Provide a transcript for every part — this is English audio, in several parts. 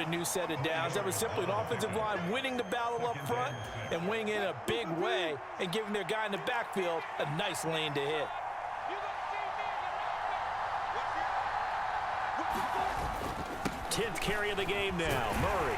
new set of downs. That was simply an offensive line winning the battle up front and winning in a big way and giving their guy in the backfield a nice lane to hit. 10th carry of the game now, Murray.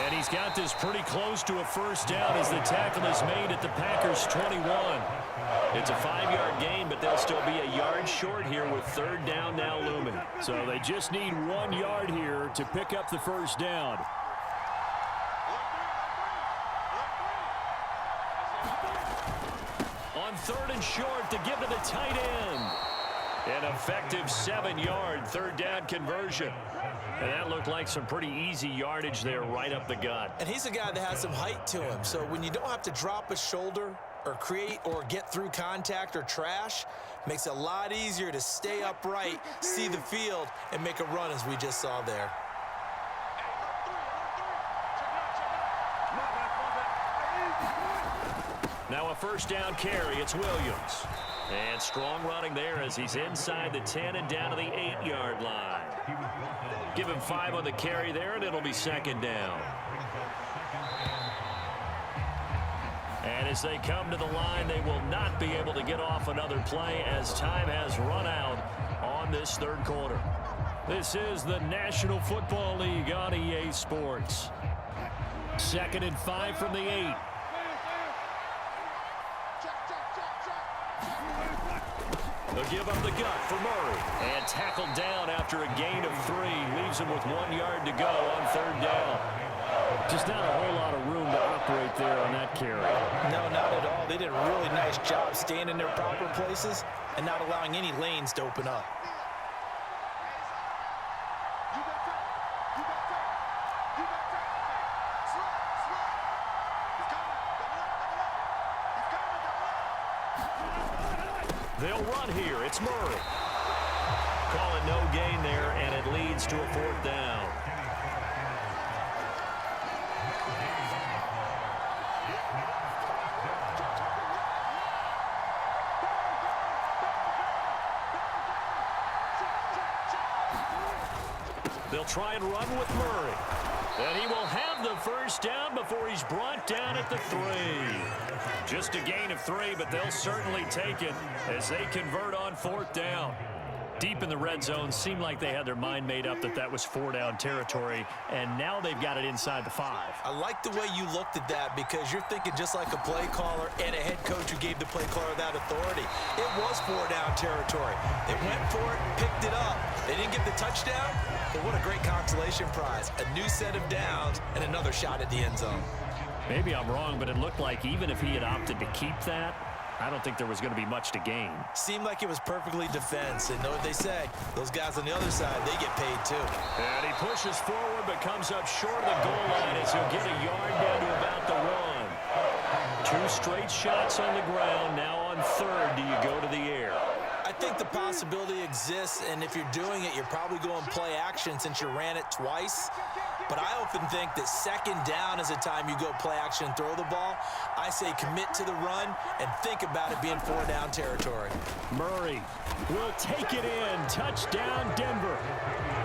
And he's got this pretty close to a first down as the tackle is made at the Packers' 21. It's a 5-yard gain, but they'll still be a yard short here with third down now looming. So they just need 1 yard here to pick up the first down. On 3rd and short to give to the tight end. An effective 7-yard third down conversion. And that looked like some pretty easy yardage there right up the gut. And he's a guy that has some height to him. So when you don't have to drop a shoulder or create or get through contact or trash, makes it a lot easier to stay upright, see the field, and make a run as we just saw there. Now a first down carry. It's Williams. And strong running there as he's inside the 10 and down to the 8-yard line. Give him 5 on the carry there, and it'll be second down. And as they come to the line, they will not be able to get off another play as time has run out on this third quarter. This is the National Football League on EA Sports. 2nd and 5 from the 8. They'll give up the gut for Murray. And tackled down after a gain of 3. Leaves him with 1 yard to go on third down. Just not a whole lot of room to operate there on that carry. No, not at all. They did a really nice job staying in their proper places and not allowing any lanes to open up. They'll run here. It's Murray. Calling no gain there, and it leads to a 4th down. They'll try and run with Murray. And he will have the first down before he's brought down at the 3. Just a gain of 3, but they'll certainly take it as they convert on 4th down. Deep in the red zone, seemed like they had their mind made up that that was 4-down territory, and now they've got it inside the 5. I like the way you looked at that because you're thinking just like a play caller and a head coach who gave the play caller that authority. It was 4-down territory. They went for it, picked it up. They didn't get the touchdown, but what a great consolation prize. A new set of downs and another shot at the end zone. Maybe I'm wrong, but it looked like even if he had opted to keep that, I don't think there was going to be much to gain. Seemed like it was perfectly defense. And know what they say, those guys on the other side, they get paid too. And he pushes forward but comes up short of the goal line as he'll get a yard down to about the 1. 2 straight shots on the ground. Now on 3rd, do you go to the air? I think the possibility exists, and if you're doing it, you're probably going play action since you ran it twice. But I often think that 2nd down is a time you go play action and throw the ball. I say commit to the run and think about it being 4-down territory. Murray will take it in. Touchdown, Denver.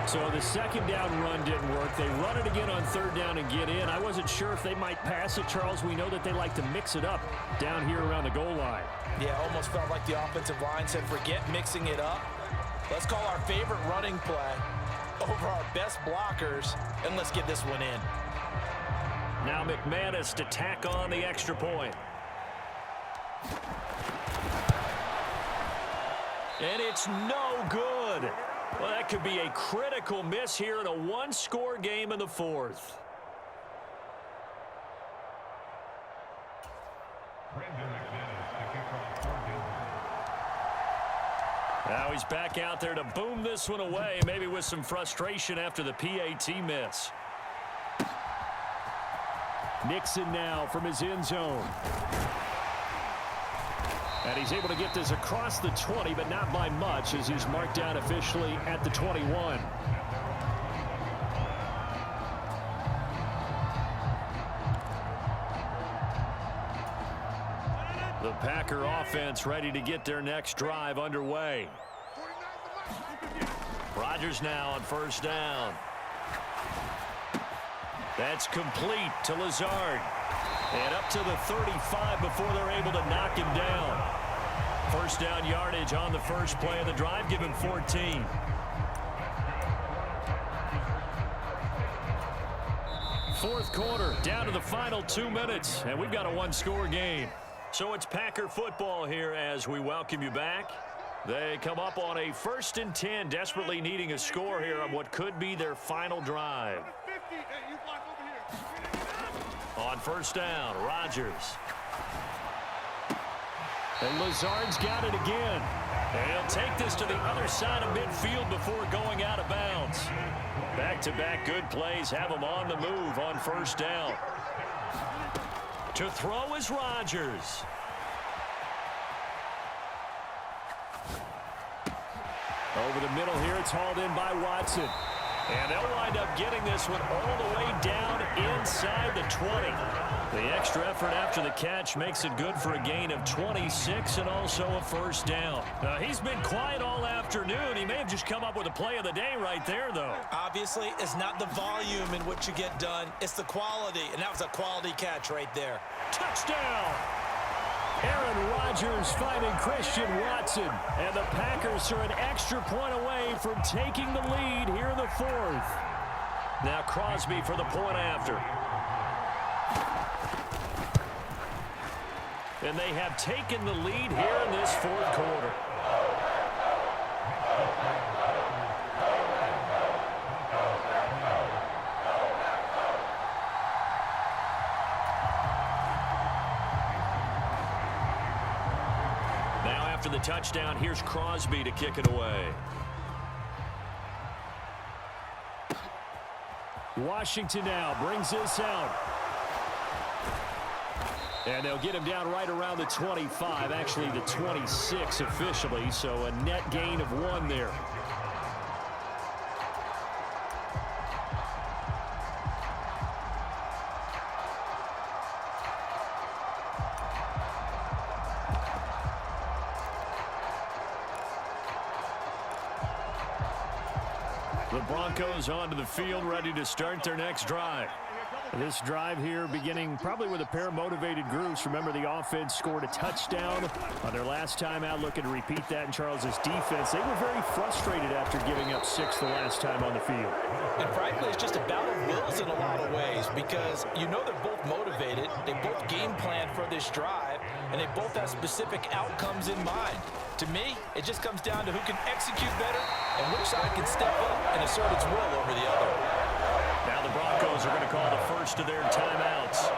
So the 2nd down run didn't work. They run it again on 3rd down and get in. I wasn't sure if they might pass it, Charles. We know that they like to mix it up down here around the goal line. Yeah, almost felt like the offensive line said, forget mixing it up. Let's call our favorite running play over our best blockers, and let's get this one in. Now McManus to tack on the extra point. And it's no good. Well, that could be a critical miss here in a 1-score game in the 4th. Now he's back out there to boom this one away, maybe with some frustration after the PAT miss. Nixon now from his end zone. And he's able to get this across the 20, but not by much as he's marked down officially at the 21. The Packer offense ready to get their next drive underway. Rodgers now on 1st down. That's complete to Lazard. And up to the 35 before they're able to knock him down. First down yardage on the first play of the drive. Give him 14. Fourth quarter, down to the final 2 minutes, and we've got a one-score game. So it's Packer football here as we welcome you back. They come up on a 1st and 10, desperately needing a score here on what could be their final drive. On first down, Rodgers. And Lazard's got it again. And he'll take this to the other side of midfield before going out of bounds. Back-to-back good plays have him on the move on first down. To throw is Rodgers. Over the middle here, it's hauled in by Watson. And they'll wind up getting this one all the way down inside the 20. The extra effort after the catch makes it good for a gain of 26 and also a first down. He's been quiet all afternoon. He may have just come up with a play of the day right there, though. Obviously, it's not the volume in what you get done. It's the quality, and that was a quality catch right there. Touchdown! Aaron Rodgers finding Christian Watson. And the Packers are an extra point away from taking the lead here in the fourth. Now Crosby for the point after. And they have taken the lead here in this fourth quarter. Now after the touchdown, here's Crosby to kick it away. Washington now brings this out. And they'll get him down right around the 25, actually the 26 officially, so a net gain of 1 there. The Broncos onto the field, ready to start their next drive. This drive here beginning probably with a pair of motivated groups. Remember, the offense scored a touchdown on their last time out, looking to repeat that in Charles's defense. They were very frustrated after giving up 6 the last time on the field. And frankly, it's just a battle of wills in a lot of ways because you know they're both motivated, they both game plan for this drive, and they both have specific outcomes in mind. To me, it just comes down to who can execute better and which side can step up and assert its will over the other. Now the Broncos are going to call the first of their timeouts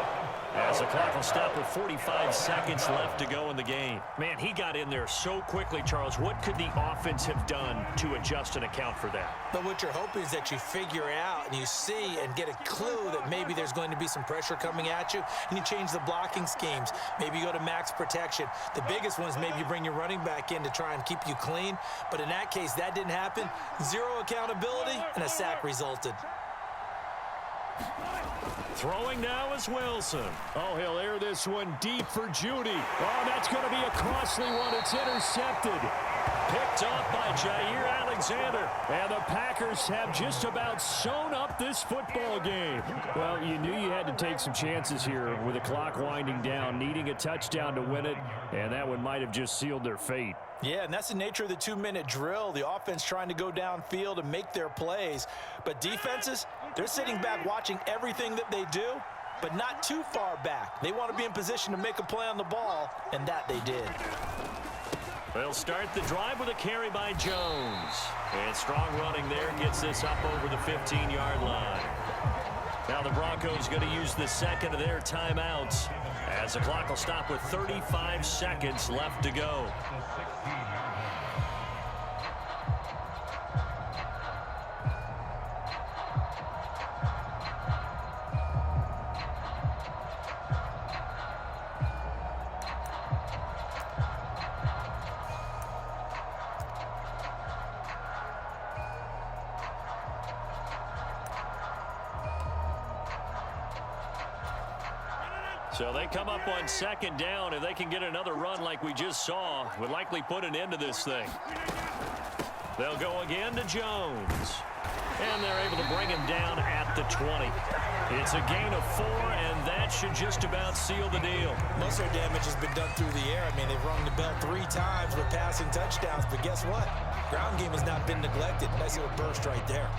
as the clock will stop with 45 seconds left to go in the game. Man, he got in there so quickly, Charles. What could the offense have done to adjust and account for that? But what you're hoping is that you figure out and you see and get a clue that maybe there's going to be some pressure coming at you, and you change the blocking schemes. Maybe you go to max protection. The biggest one is maybe you bring your running back in to try and keep you clean. But in that case, that didn't happen. Zero accountability, and a sack resulted. Throwing now is Wilson. Oh, he'll air this one deep for Judy. Oh, that's going to be a costly one. It's intercepted. Picked off by Jair Alexander. And the Packers have just about sewn up this football game. Well, you knew you had to take some chances here with the clock winding down, needing a touchdown to win it, and that one might have just sealed their fate. Yeah, and that's the nature of the 2-minute drill. The offense trying to go downfield and make their plays. But defenses, they're sitting back watching everything that they do, but not too far back. They want to be in position to make a play on the ball, and that they did. They'll start the drive with a carry by Jones. And strong running there gets this up over the 15-yard line. Now the Broncos going to use the second of their timeouts as the clock will stop with 35 seconds left to go. So they come up on second down. If they can get another run like we just saw, would likely put an end to this thing. They'll go again to Jones. And they're able to bring him down at the 20. It's a gain of 4, and that should just about seal the deal. Most of their damage has been done through the air. I mean, they've rung the bell 3 times with passing touchdowns, but guess what? Ground game has not been neglected. Nice little burst right there.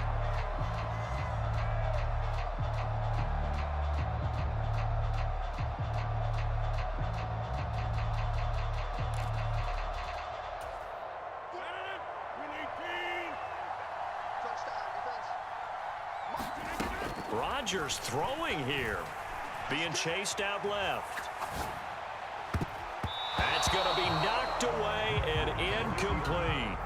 Rodgers throwing here. Being chased out left. That's going to be knocked away and incomplete.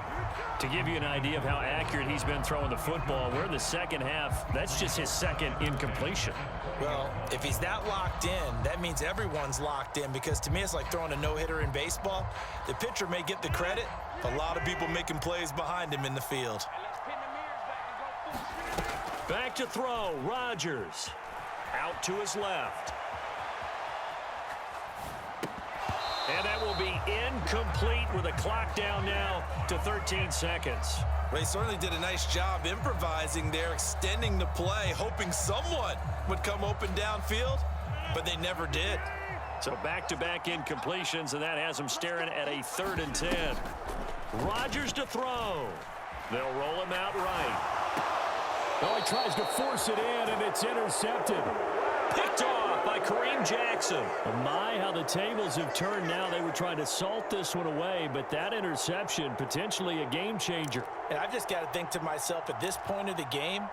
To give you an idea of how accurate he's been throwing the football, we're in the second half. That's just his second incompletion. Well, if he's not locked in, that means everyone's locked in, because to me it's like throwing a no-hitter in baseball. The pitcher may get the credit, but a lot of people making plays behind him in the field. Back to throw, Rodgers. Out to his left. And that will be incomplete with a clock down now to 13 seconds. Well, he certainly did a nice job improvising there, extending the play, hoping someone would come open downfield, but they never did. So back-to-back incompletions, and that has him staring at a 3rd and 10. Rodgers to throw. They'll roll him out right. Oh, he tries to force it in, and it's intercepted. Picked off by Kareem Jackson. Oh my, how the tables have turned now. They were trying to salt this one away, but that interception, potentially a game changer. And I've just got to think to myself, at this point of the game,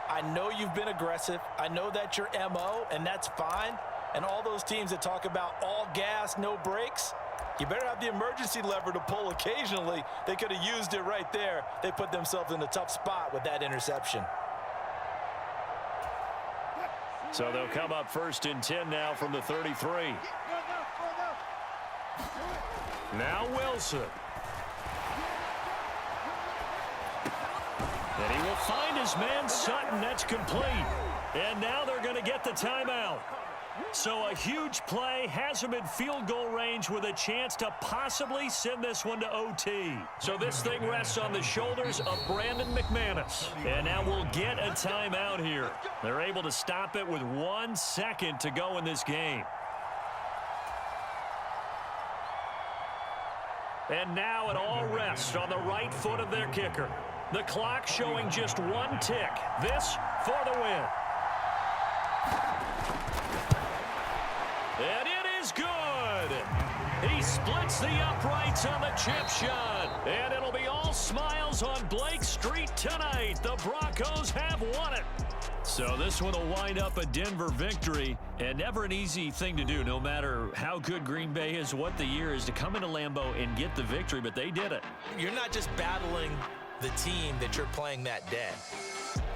I know you've been aggressive. I know that's your MO, and that's fine. And all those teams that talk about all gas, no brakes, you better have the emergency lever to pull occasionally. They could have used it right there. They put themselves in a tough spot with that interception. So they'll come up 1st and 10 now from the 33. Now Wilson. And he will find his man Sutton. That's complete. And now they're going to get the timeout. So a huge play has him in field goal range with a chance to possibly send this one to OT. So this thing rests on the shoulders of Brandon McManus. And now we'll get a timeout here. They're able to stop it with 1 second to go in this game. And now it all rests on the right foot of their kicker. The clock showing just 1 tick. This for the win. And it is good. He splits the uprights on the chip shot. And it'll be all smiles on Blake Street tonight. The Broncos have won it. So this one will wind up a Denver victory. And never an easy thing to do, no matter how good Green Bay is, what the year is, to come into Lambeau and get the victory. But they did it. You're not just battling the team that you're playing that day.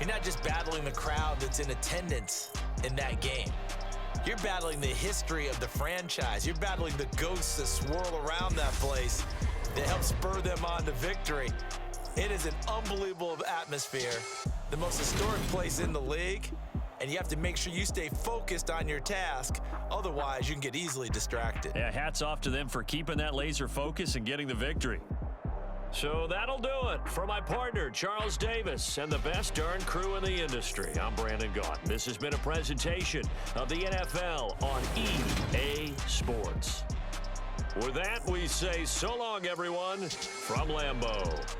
You're not just battling the crowd that's in attendance in that game. You're battling the history of the franchise. You're battling the ghosts that swirl around that place that help spur them on to victory. It is an unbelievable atmosphere, the most historic place in the league, and you have to make sure you stay focused on your task. Otherwise, you can get easily distracted. Yeah, hats off to them for keeping that laser focus and getting the victory. So that'll do it for my partner, Charles Davis, and the best darn crew in the industry. I'm Brandon Gaudin. This has been a presentation of the NFL on EA Sports. With that, we say so long, everyone, from Lambeau.